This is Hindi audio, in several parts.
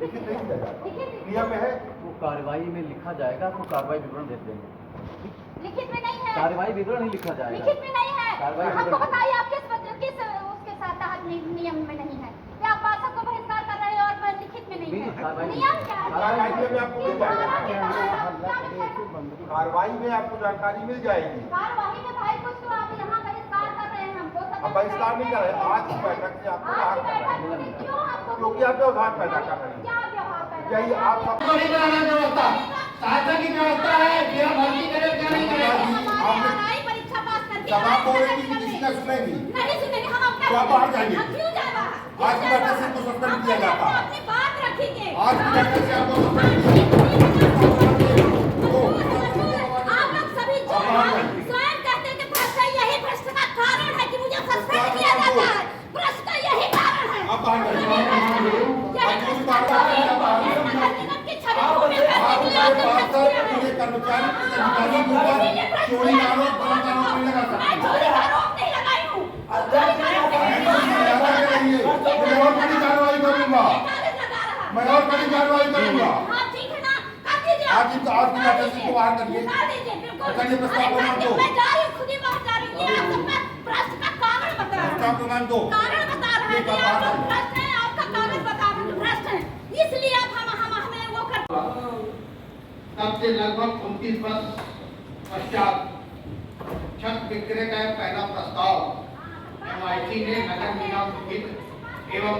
लिखित नहीं किया जाएगा, नियम है वो कार्रवाई में लिखा जाएगा, तो कार्रवाई विवरण भेज देंगे। लिखित में नहीं है, कार्रवाई विवरण ही लिखा जाएगा। लिखित में नहीं है। कार्रवाई हमको बताइए आप किस उसके साथ तहत नियम में नहीं है, क्या आप पार्षद को बहिष्कार कर रहे हैं और लिखित में नहीं है? नियम क्या है? कार्रवाई में आपको मिल जाएगा, कार्रवाई में आपको जानकारी मिल जाएगी। कार्रवाई में भाई कुछ तो आप यहाँ बहिष्कार कर रहे हैं हमको। अब बहिष्कार नहीं कर रहे, आज की बैठक से आपको बाहर कर रहे हैं, क्यों आपको? क्योंकि आप व्यवधान पैदा कर रहे हैं। क्या व्यवहार पैदा? यही आप सब नहीं बनाना व्यवस्था, शासन की व्यवस्था है, बिना भर्ती करे क्या नहीं करेगा। परीक्षा पास करके जवाब बोलेगी कि किसी का सुनेगी, नहीं सुनेंगे हम अपना। तो आप बाहर जाएंगे। क्यों जाए बाहर? आज की बैठक से इनको सस्पेंड किया जाता है। अपनी बात रखेंगे। आज की बैठक से आपको सस्पेंड किया आप लोग सभी जो स्वयं कहते हैं कि भ्रष्ट है, यही भ्रष्ट का कारण है कि मुझे सस्पेंड किया जाता है। भ्रष्ट का यही कारण है। आप बाहर जाइए। कर्मचारी अधिकारी के ऊपर चोरी का आरोप गलत आरोप नहीं लगा सकते। मैं और बड़ी कार्रवाई करूंगा, मैं और बड़ी कार्रवाई करूंगा। आज की बैठक से बाहर करिए, करिए प्रस्ताव प्रमाण दो, प्रस्ताव प्रमाण दो। कारण बता रहे हैं कि आप लोग भ्रष्ट हैं, आपका कागज बता रहे हैं भ्रष्ट हैं, इसलिए आप हमें वो कर। तब से लगभग 29 वर्ष पश्चात छत विक्रय का पहला प्रस्ताव MIT ने नगर निगम हित एवं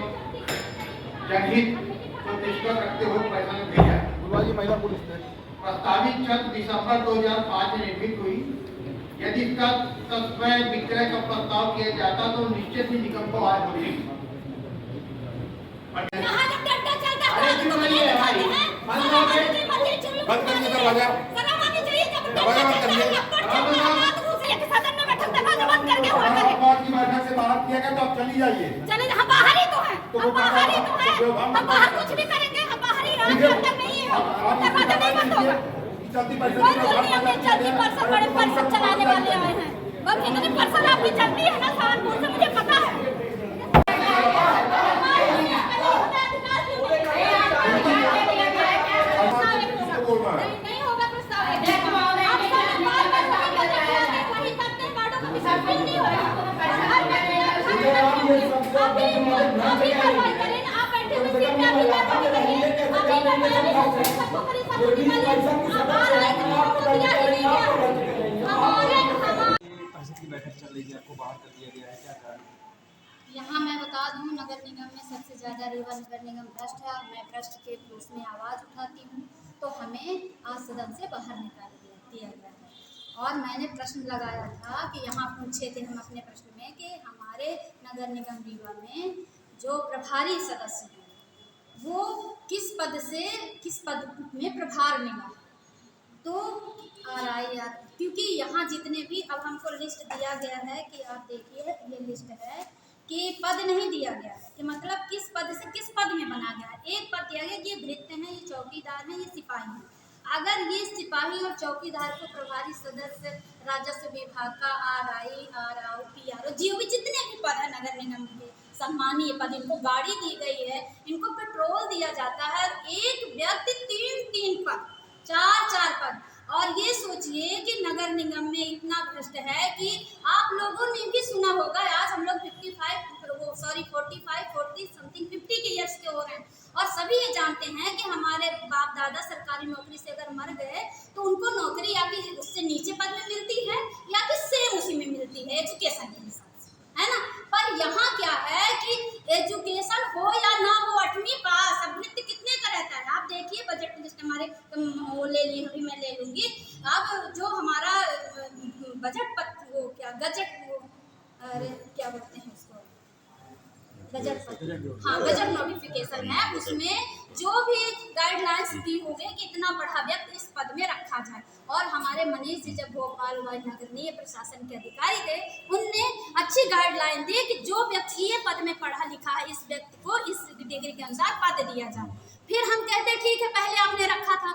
जनहित को दृष्टिगत रखते हुए पैसा में भेजा है। महिला पुलिस प्रस्तावित छत दिसंबर 2005 में निर्मित हुई। यदि इसका तत्काल विक्रय का प्रस्ताव किया जाता तो निश्चित ही निगम को आय होगी। बंद करिए दरवाजा, दरवाजा बंद करिए। आज की बैठक से बाहर किया गया तो आप चली जाइए। चले हम बाहर ही तो हैं, हम बाहर ही तो हैं, हम बाहर कुछ भी करेंगे, हम बाहर ही रहेंगे, अंदर नहीं है, दरवाजा नहीं बंद होगा। चलती कोई जरूरी हमें चलती पर्सन बड़े पर्सन चलाने वाले आए हैं, बस इतनी पर्सन आपकी चलती है ना सहारनपुर से, मुझे पता है। नहीं होगा प्रस्ताव, वही करते हैं, बाड़ों का विसर्जन नहीं होगा। अभी कार्रवाई करें ना, आप बैठे हुए सीट पे अभी कार्रवाई करिए, अभी कार्रवाई सबको खरीद सबको निकालिए, आप आ रहे हैं तो हमको दिया ही नहीं गया। हमारे परिषद की बैठक चल रही है, आपको बाहर कर दिया गया है, क्या कारण? यहाँ मैं बता दूँ, नगर निगम में सबसे ज़्यादा रीवा नगर निगम भ्रष्ट है। मैं भ्रष्ट के उसमें आवाज़ उठाती हूँ, तो हमें आज सदन से बाहर निकाल दिया गया है। और मैंने प्रश्न लगाया था कि यहाँ पूछे थे हम अपने प्रश्न में कि हमारे नगर निगम रीवा में जो प्रभारी सदस्य हैं वो किस पद में प्रभार मिला, तो क्योंकि यहाँ जितने भी, अब हमको लिस्ट दिया गया है कि आप देखिए ये लिस्ट है कि पद नहीं दिया गया है, कि मतलब किस पद से किस पद में बना गया है। एक पद दिया गया कि ये भृत्य हैं, ये चौकीदार हैं, ये सिपाही हैं। अगर ये सिपाही और चौकीदार को प्रभारी सदस्य राजस्व विभाग का RI, RO, PRO, GO जितने भी पद है नगर निगम के सम्मानीय पद, इनको गाड़ी दी गई है, इनको पेट्रोल दिया जाता है, एक व्यक्ति 3 पद, 4 पद। और ये सोचिए कि नगर निगम में इतना भ्रष्ट है कि आप लोगों ने भी सुना होगा, आज हम लोग 40 समथिंग 50 के ईयर्स के हो रहे हैं, और सभी ये जानते हैं कि हमारे बाप दादा सरकारी नौकरी से अगर मर गए तो उनको नौकरी या कि उससे नीचे पद में मिलती है या कि सेम उसी में मिलती है एजुकेशन के हिसाब से, है ना। पर यहाँ क्या है कि एजुकेशन हो या ना हो, 8वीं पास, अब नृत्य कितने का रहता है आप देखिए। बजट लिस्ट हमारे वो ले ली, अभी मैं ले लूँगी। अब जो हमारा बजट वो क्या गजट, वो अरे क्या बोलते हैं उसको, गजट नोटिफिकेशन है, उसमें जो भी गाइडलाइंस दी होगी कि इतना बड़ा व्यक्ति इस पद में रखा जाए। और हमारे मनीष जी जब भोपाल नगरीय प्रशासन के अधिकारी थे, उनने अच्छी गाइडलाइन दी कि जो व्यक्ति ये पद में पढ़ा लिखा है, इस व्यक्ति को इस डिग्री के अनुसार पद दिया जाए। फिर हम कहते ठीक है, पहले आपने रखा था,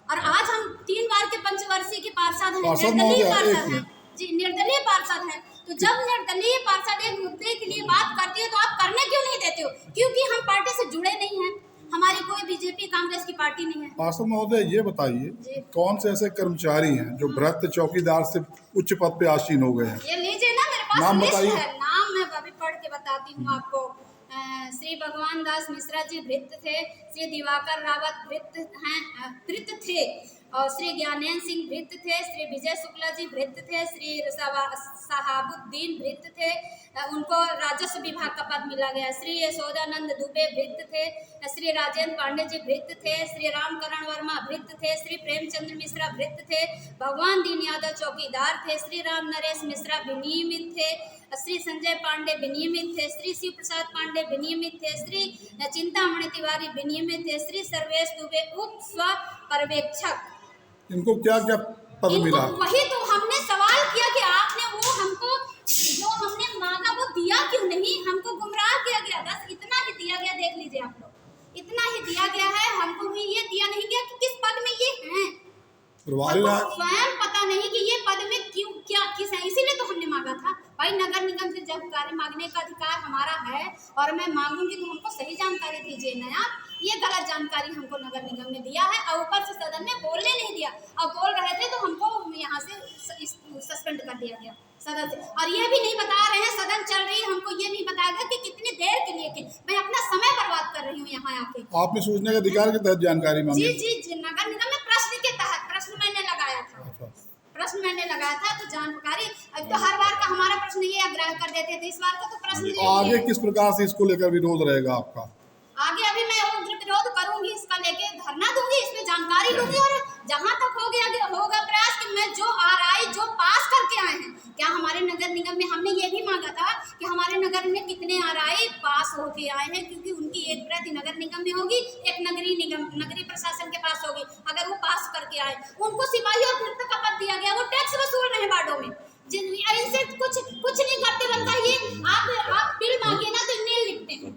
और आज हम 3 बार के पंचवर्षीय के पार्षद हैं, निर्दलीय पार्षद हैं जी, निर्दलीय पार्षद हैं। तो जब निर्दलीय पार्षद एक मुद्दे के लिए बात करती है तो आप करने क्यों नहीं देते हो? क्योंकि हम पार्टी से जुड़े नहीं हैं, हमारी कोई बीजेपी कांग्रेस की पार्टी नहीं है। पार्षद महोदय ये बताइए जी। कौन से ऐसे कर्मचारी हैं जो भ्रष्ट चौकीदार से उच्च पद पे आसीन हो गए हैं? ये लीजिए ना, मेरे पास नाम लिस्ट बताइए। है, नाम मैं अभी पढ़ के बताती हूँ आपको। श्री भगवान दास मिश्रा जी भृत्य थे, श्री दिवाकर रावत भृत्य थे, और श्री ज्ञानेन्द्र सिंह भृत्य थे, श्री विजय शुक्ला जी भृत्य थे, श्री सहाबुद्दीन भृत्य थे, उनको राजस्व विभाग का पद मिला गया। श्री यशोदानंद दुबे भृत्य थे, श्री राजेंद्र पांडे जी भृत्य थे, श्री रामकरण वर्मा भृत्य थे, श्री प्रेमचंद्र मिश्रा भृत्य थे, भगवान दीन यादव चौकीदार थे, श्री राम नरेश मिश्रा विनियमित थे, श्री संजय पांडे विनियमित थे, श्री शिव प्रसाद पांडे विनियमित थे, श्री चिंतामणि तिवारी विनियमित थे, श्री सर्वेश दुबे उप स्व पर्यवेक्षक। इनको क्या क्या पद मिला? वही तो हमने सवाल किया कि आपने वो हमको जो हमने मांगा वो दिया क्यों नहीं? हमको गुमराह किया गया, बस इतना ही दिया गया। देख लीजिए आप लोग, इतना ही दिया गया है, हमको भी ये दिया नहीं गया कि किस पद में ये हैं। स्वयं पता नहीं कि ये पद में क्यों क्या किस है, इसीलिए तो हमने मांगा था। भाई नगर निगम से जब कार्य मांगने का अधिकार हमारा है और मैं मांगूंगी तो हमको सही जानकारी दीजिए ना आप। ये गलत जानकारी हमको नगर निगम ने दिया है और ऊपर से सदन ने बोलने नहीं दिया, और बोल रहे थे तो हमको यहाँ से सस्पेंड कर दिया गया सदन से। और ये भी नहीं बता रहे हैं, सदन चल रही है, हमको ये नहीं बताया गया कि कितनी देर के लिए के मैं अपना समय बर्बाद कर रही हूँ यहाँ आके। आपने सूचना के अधिकार के तहत जानकारी मांगी? जी, नगर निगम में प्रश्न के तहत प्रश्न मैंने लगाया था, तो जानकारी। अब तो हर बार का हमारा प्रश्न ये अग्राह्य कर देते थे, इस बार का तो प्रश्न आगे किस प्रकार से इसको लेकर विरोध रहेगा आपका? आगे अभी मैं उग्र विरोध करूंगी, इसका लेके धरना दूंगी, इसमें जानकारी लूंगी, और जहां तक होगा प्रयास कि मैं जो आरआई जो पास करके आए हैं, क्या हमारे नगर निगम में हमने ये भी मांगा था कि हमारे नगर में कितने आरआई पास होके आए हैं, क्योंकि उनकी एक प्रति नगर निगम में होगी, एक नगरीय प्रशासन के पास होगी। अगर वो पास करके आए, उनको सिपाही और भृत्य का पद दिया गया, वो टैक्स वसूल रहे वार्डों में, इनसे कुछ नहीं करते बनता। ये आप बिल मांगे ना तो नील लिखते हैं,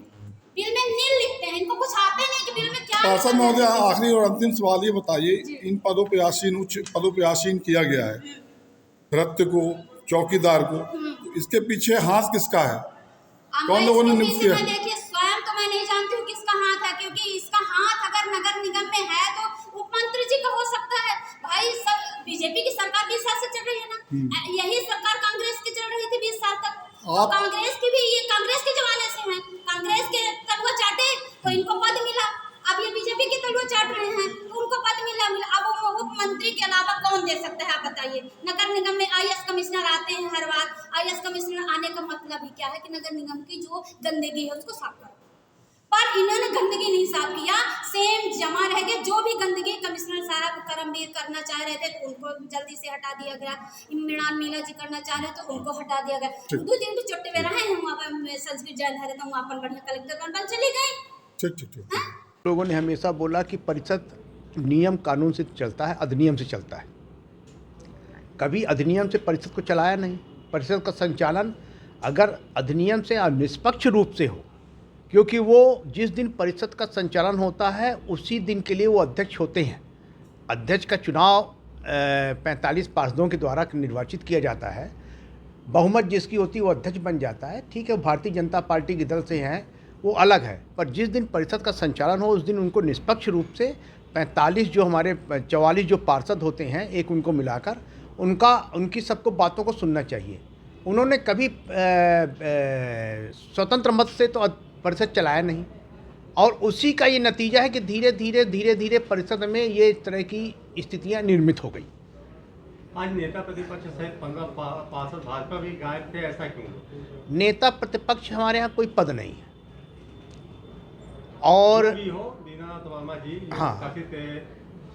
बिल में नील लिखते हैं, इनको कुछ आते नहीं कि बिल में क्या। पार्षद महोदय आखिरी और अंतिम सवाल ये बताइए, इन पदों पे आसीन उच्च पदों पे आसीन किया गया है भृत्य को, चौकीदार को, तो इसके पीछे हाथ किसका है? कौन लोगों ने नियुक्त किया? देखिए स्वयं तो मैं नहीं जानती हूँ किसका हाथ है, क्योंकि इसका हाथ अगर नगर निगम में है तो उप मंत्री जी का हो सकता है। भाई सब बीजेपी की सरकार 20 साल से चल रही है ना, यही सरकार कांग्रेस की चल रही थी 20 साल तक। कांग्रेस की भी ये कांग्रेस के जमाने से है, कांग्रेस के तलवा चाटे तो इनको पद मिला, अब ये बीजेपी के तलवा चाट रहे हैं तो उनको पद मिला। अब उप मंत्री के अलावा कौन दे सकता है आप बताइए? नगर निगम में आईएएस कमिश्नर आते हैं हर बार, आईएएस कमिश्नर आने का मतलब ही क्या है कि नगर निगम की जो गंदगी है उसको साफ करो, पर इन्होंने गंदगी नहीं साफ किया, सेम जमा रह गया। जो भी गंदगी कमिश्नर सारा करमवीर करना चाह रहे थे तो उनको जल्दी से हटा दिया गया, मृणाल मीणा जी करना चाह रहे तो उनको हटा दिया गया। 2 दिन तो चुट्टे में रहे हैं वहाँ पे संस्कृत जैन है तो वहाँ पर बढ़िया कलेक्टर बन चली गई। ठीक। लोगों ने हमेशा बोला कि परिषद नियम कानून से चलता है, अधिनियम से चलता है। कभी अधिनियम से परिषद को चलाया नहीं। परिषद का संचालन अगर अधिनियम से और निष्पक्ष रूप से हो, क्योंकि वो जिस दिन परिषद का संचालन होता है उसी दिन के लिए वो अध्यक्ष होते हैं। अध्यक्ष का चुनाव 45 पार्षदों के द्वारा निर्वाचित किया जाता है, बहुमत जिसकी होती है वो अध्यक्ष बन जाता है। ठीक है, भारतीय जनता पार्टी के दल से हैं वो अलग है, पर जिस दिन परिषद का संचालन हो उस दिन उनको निष्पक्ष रूप से 45 जो हमारे 44 जो पार्षद होते हैं, एक उनको मिलाकर उनकी सबको बातों को सुनना चाहिए। उन्होंने कभी स्वतंत्र मत से तो परिषद चलाया नहीं, और उसी का ये नतीजा है कि धीरे धीरे परिषद में ये इस तरह की स्थितियां निर्मित हो गई। आज नेता प्रतिपक्ष सहित 15 पार्षद भाजपा भी गायब थे, ऐसा क्यों? नेता प्रतिपक्ष हमारे यहाँ कोई पद नहीं है, और भी हो दीनानाथ वर्मा जी, हाँ, कथित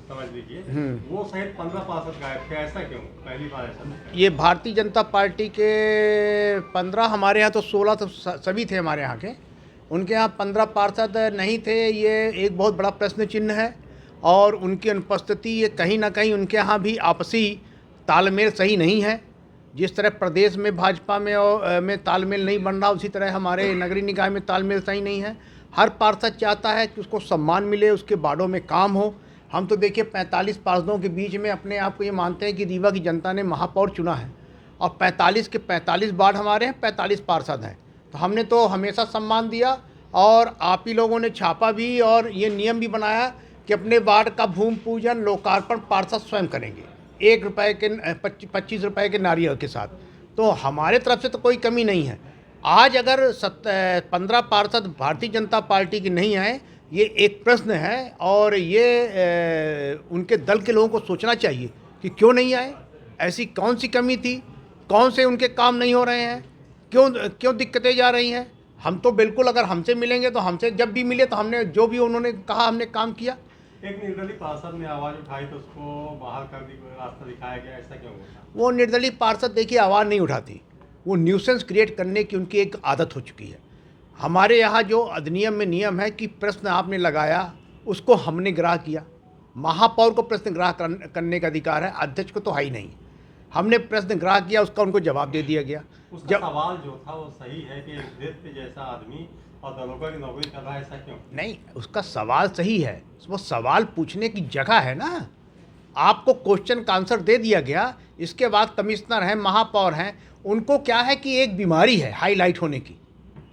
समझ लीजिए, वो सहित 15 पार्षद गायब थे, ऐसा क्यों? पहली बार ऐसा। ये भारतीय जनता पार्टी के 15, हमारे यहाँ तो 16 तो सभी थे हमारे यहाँ के, उनके यहाँ 15 पार्षद नहीं थे। ये एक बहुत बड़ा प्रश्न चिन्ह है, और उनकी अनुपस्थिति ये कहीं ना कहीं उनके यहाँ भी आपसी तालमेल सही नहीं है। जिस तरह प्रदेश में भाजपा में तालमेल नहीं बन रहा, उसी तरह हमारे नगरीय निकाय में तालमेल सही नहीं है। हर पार्षद चाहता है कि उसको सम्मान मिले, उसके बाड़ों में काम हो। हम तो देखिए 45 पार्षदों के बीच में अपने आप को ये मानते हैं कि रीवा की जनता ने महापौर चुना है, और 45 के 45 वार्ड हमारे हैं, 45 पार्षद हैं, तो हमने तो हमेशा सम्मान दिया। और आप ही लोगों ने छापा भी और ये नियम भी बनाया कि अपने वार्ड का भूमि पूजन लोकार्पण पार्षद स्वयं करेंगे, 1 रुपये के 25 रुपये के नारियल के साथ। तो हमारे तरफ से तो कोई कमी नहीं है। आज अगर 15 पार्षद भारतीय जनता पार्टी के नहीं आए, ये एक प्रश्न है और ये उनके दल के लोगों को सोचना चाहिए कि क्यों नहीं आए, ऐसी कौन सी कमी थी, कौन से उनके काम नहीं हो रहे हैं, क्यों दिक्कतें जा रही हैं। हम तो बिल्कुल, अगर हमसे मिलेंगे तो हमसे जब भी मिले तो हमने जो भी उन्होंने कहा हमने काम किया। एक निर्दलीय पार्षद ने आवाज उठाई तो उसको बाहर कर दी, रास्ता दिखाया गया, ऐसा क्यों हुआ? वो निर्दलीय पार्षद देखिए आवाज़ नहीं उठाती, वो न्यूसेंस क्रिएट करने की उनकी एक आदत हो चुकी है। हमारे यहाँ जो अधिनियम में नियम है कि प्रश्न आपने लगाया उसको हमने ग्राह्य किया, महापौर को प्रश्न ग्राह्य करने का अधिकार है, अध्यक्ष को तो है ही नहीं। हमने प्रश्न ग्राह्य किया, उसका उनको जवाब दे दिया गया। उसका सवाल जो था वो सही है कि एक जैसा आदमी और दरोगा की नौकरी कर रहा है, ऐसा क्यों? नहीं, उसका सवाल सही है, वो सवाल पूछने की जगह है ना। आपको क्वेश्चन का आंसर दे दिया गया, इसके बाद कमिश्नर हैं, महापौर हैं, उनको क्या है कि एक बीमारी है हाईलाइट होने की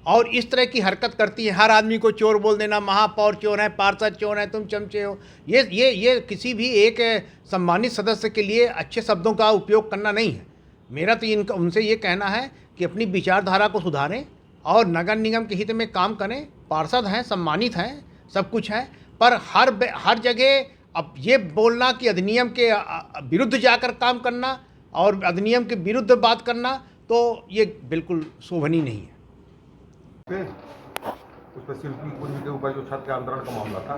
और इस तरह की हरकत करती है। हर आदमी को चोर बोल देना, महापौर चोर है, पार्षद चोर है, तुम चमचे हो। ये किसी भी एक सम्मानित सदस्य के लिए अच्छे शब्दों का उपयोग करना नहीं है। मेरा तो उनसे ये कहना है कि अपनी विचारधारा को सुधारें और नगर निगम के हित में काम करें। पार्षद हैं, सम्मानित हैं, सब कुछ है, पर हर जगह अब ये बोलना कि अधिनियम के विरुद्ध जाकर काम करना और अधिनियम के विरुद्ध बात करना, तो ये बिल्कुल शोभनीय नहीं है। उस पर शिल्पी कुंज के ऊपर जो छत के आंदोलन का मामला था,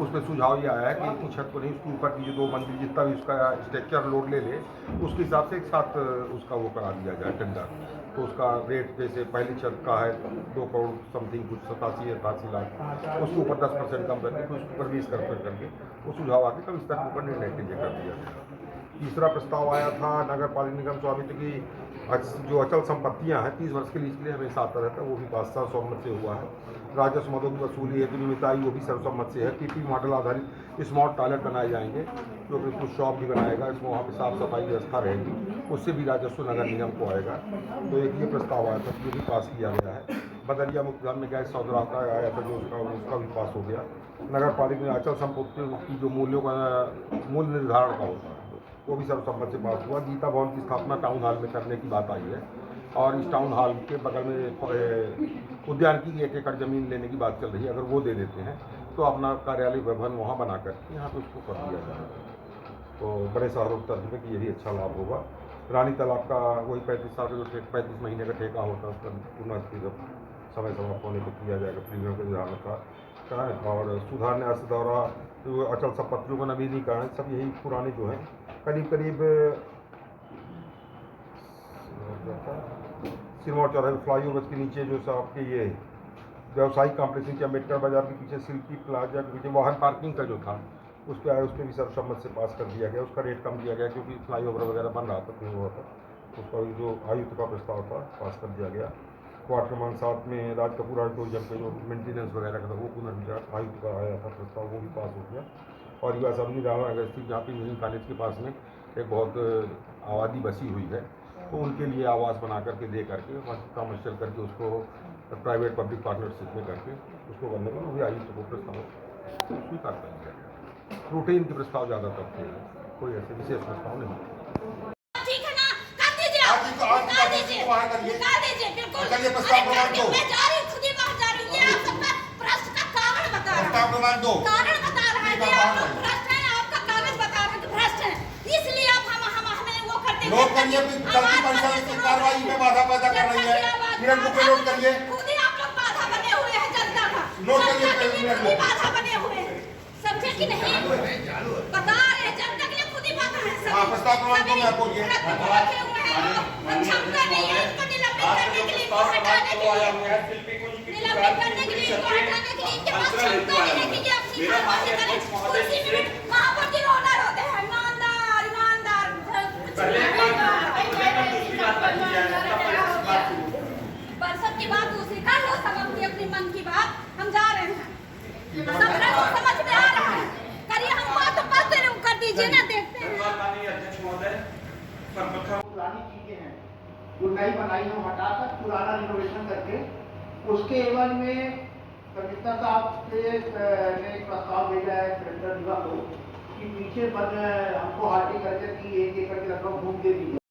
उसमें सुझाव ये आया कि इतनी छत को नहीं, उसके ऊपर की जो 2 मंजिल जितना भी उसका स्ट्रक्चर लोड ले उसके हिसाब से एक साथ उसका वो करा दिया जाए टेंडर। तो उसका रेट जैसे पहली छत का है 2 करोड़ समथिंग कुछ 87-88 लाख, उसके ऊपर 10% कम करके फिर उसके ऊपर 20% करके वो सुझाव आके कल इस तक ऊपर निर्णय के लिए कर दिया गया। तीसरा प्रस्ताव आया था नगर पालिका निगम स्वामित्व की जो अचल संपत्तियां हैं 30 वर्ष के लिए, इसलिए हमेशा आता रहता है, वो भी पास सर्वसम्मत से हुआ है। राजस्व मदों की वसूली हेतु निमित्ताई वो भी सर्वसम्मत से है। पीपी मॉडल आधारित स्मार्ट टॉयलेट बनाए जाएंगे, जो कि कुछ शॉप भी बनाएगा, इसमें वहाँ पर साफ सफाई व्यवस्था रहेगी, उससे भी राजस्व नगर निगम को आएगा। तो एक ये प्रस्ताव आया था, ये भी पास किया गया है। बदलिया मुक्तिधाम में गैस सौदा आया था, जो उसका भी पास हो गया। नगर पालिका में अचल संपत्ति की जो मूल्यों का मूल्य निर्धारण का होता है वो भी सर्वसम्मत से पास हुआ। गीता भवन की स्थापना टाउन हॉल में करने की बात आई है और इस टाउन हॉल के बगल में उद्यान की 1 एकड़ ज़मीन लेने की बात चल रही है। अगर वो दे देते हैं तो अपना कार्यालय भवन वहाँ बनाकर यहाँ पे उसको कर दिया जाएगा। तो बड़े शहरों के तर्ज में कि यही अच्छा लाभ होगा। रानी तालाब का वही 35 साल का जो 35 महीने का ठेका होता है उसका पुनः समय समाप्त होने पर किया जाएगा, प्रीमियम का ध्यान रखा है। और सुधार न्यास द्वारा जो अचल संपत्तियों का नवीनीकरण, सब यही पुराने जो हैं करीब सिरमौर चौराहे फ्लाईओवर के नीचे जो आपके ये व्यावसायिक कॉम्प्लेक्स के अम्बेडकर बाजार के पीछे शिल्पी प्लाजा के पीछे वाहन पार्किंग का जो था उस पर आया, उस पर भी सर्वसम्मत से पास कर दिया गया। उसका रेट कम दिया गया क्योंकि फ्लाईओवर वगैरह बन रहा था, नहीं हुआ था। उसका जो आयुक्त का प्रस्ताव था पास कर दिया गया। क्वार्टर क्रमांक 7 में राज कपूर ऑडिटोरियम के जो मेंटेनेंस वगैरह का था वो पुनर्विचार आयुक्त का आया था प्रस्ताव, वो भी पास हो गया। और युवा असेंबली रामा अगस्ती जहाँ पे इंजीनियरिंग कॉलेज के पास में एक बहुत आबादी बसी हुई है, तो उनके लिए आवास बना करके दे करके कमर्शियल करके उसको प्राइवेट पब्लिक पार्टनरशिप में करके उसको करने में वही आयुक्त को प्रस्ताव स्वीकार कर दिया गया। रूटीन के प्रस्ताव ज़्यादातर थे, कोई ऐसे विशेष प्रस्ताव नहीं। नोट करिए, गलती परिषद की कार्रवाई में बाधा पैदा कर रही है। मिनट बुक पे नोट करिए। खुद ही आप लोग बाधा बने हुए हैं जनता का। नोट करिए, मिनट बुक बाधा बने हुए हैं, समझे कि नहीं? बता रहे जनता के लिए खुद ही बाधा है सब। हाँ, प्रस्ताव क्रमांक 2 में आप बोलिए। क्षमता नहीं है इसको निलंबित करने के लिए, हटाने के लिए, निलंबित करने के लिए, हटाने के लिए इनके पास क्षमता नहीं है कि ये अपनी कार्रवाई करें। कुर्सी में महापति रोना रोते हैं, ईमानदार ईमानदार बरसत की बात दूसरी कर लो, सब अपनी मन की बात। हम जा रहे हैं, सब समझ में आ रहा है, करिए हम बात कर दीजिए ना, देखते हैं। पुरानी चीजें हैं जो नई बनाई हम हटाकर पुराना रिनोवेशन करके उसके एवज में कमिश्नर साहब से ने एक प्रस्ताव भेजा है कलेक्टर विभाग को कि पीछे बन हमको हार्टिकल्चर की 1 एकड़ की रकम घूम दे दी